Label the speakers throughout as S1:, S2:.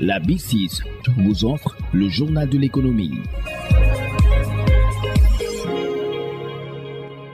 S1: La B6 vous offre le journal de l'économie.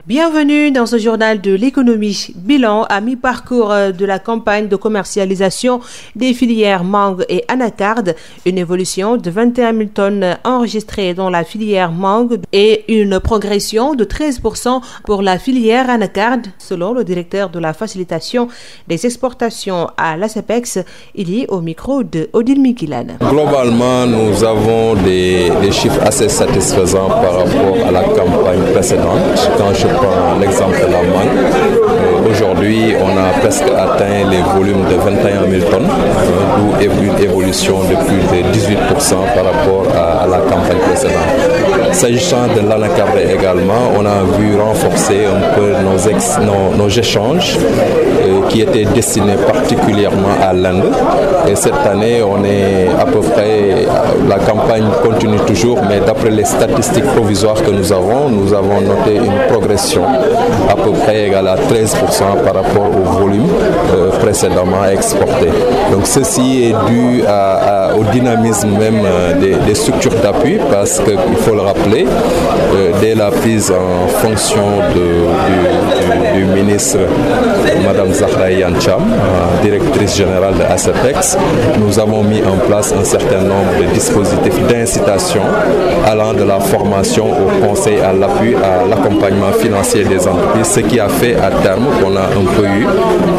S2: Bienvenue dans ce journal de l'économie. Bilan à mi-parcours de la campagne de commercialisation des filières mangue et anacarde. Une évolution de 21 000 tonnes enregistrées dans la filière mangue et une progression de 13% pour la filière anacarde, selon le directeur de la facilitation des exportations à l'ASEPEX. Il est au micro de Odile Mikilan.
S3: Globalement, nous avons des chiffres assez satisfaisants par rapport à la campagne précédente. Quand je prends l'exemple de la mangue, aujourd'hui on a presque atteint les volumes de 21 000 tonnes, d'où une évolution de plus de 18% par rapport à la campagne précédente. S'agissant de l'anacarde également, on a vu renforcer un peu nos échanges qui étaient destinés particulièrement à l'Inde. Et cette année, on est à peu près, la campagne continue toujours, mais d'après les statistiques provisoires que nous avons noté une progression à peu près égale à 13% par rapport au volume précédemment exporté. Donc ceci est dû au dynamisme même des structures d'appui, parce qu'il faut le rappeler, dès la prise en fonction du ministre Mme Zahra Iyane Thiam, directrice générale de ASEPEX, nous avons mis en place un certain nombre de dispositifs d'incitation allant de la formation au conseil, à l'appui, à l'accompagnement financier des entreprises, ce qui a fait à terme qu'on a un peu eu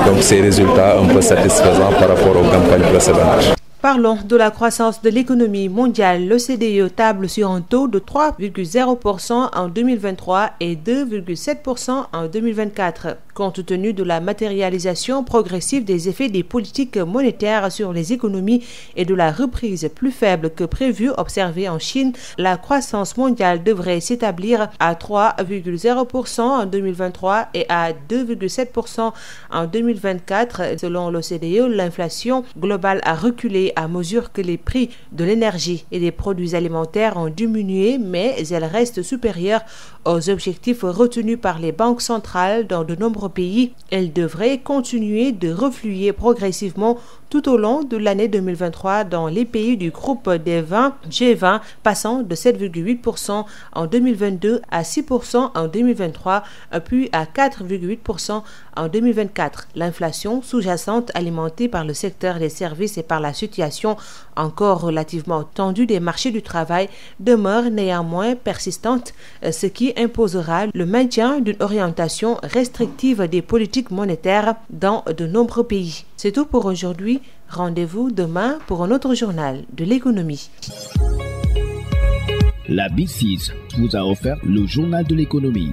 S3: donc ces résultats un peu satisfaisants par rapport aux campagnes précédentes.
S2: Parlons de la croissance de l'économie mondiale. L'OCDE table sur un taux de 3,0% en 2023 et 2,7% en 2024. Compte tenu de la matérialisation progressive des effets des politiques monétaires sur les économies et de la reprise plus faible que prévue observée en Chine, la croissance mondiale devrait s'établir à 3,0% en 2023 et à 2,7% en 2024. Selon l'OCDE, l'inflation globale a reculé à mesure que les prix de l'énergie et des produits alimentaires ont diminué, mais elle reste supérieure aux objectifs retenus par les banques centrales dans de nombreux pays. Elle devrait continuer de refluer progressivement tout au long de l'année 2023 dans les pays du groupe des 20 G20, passant de 7,8% en 2022 à 6% en 2023, puis à 4,8% en 2024. L'inflation sous-jacente alimentée par le secteur des services et par la situation encore relativement tendue des marchés du travail demeure néanmoins persistante, ce qui imposera le maintien d'une orientation restrictive des politiques monétaires dans de nombreux pays. C'est tout pour aujourd'hui. Rendez-vous demain pour un autre journal de l'économie.
S1: La B6 vous a offert le journal de l'économie.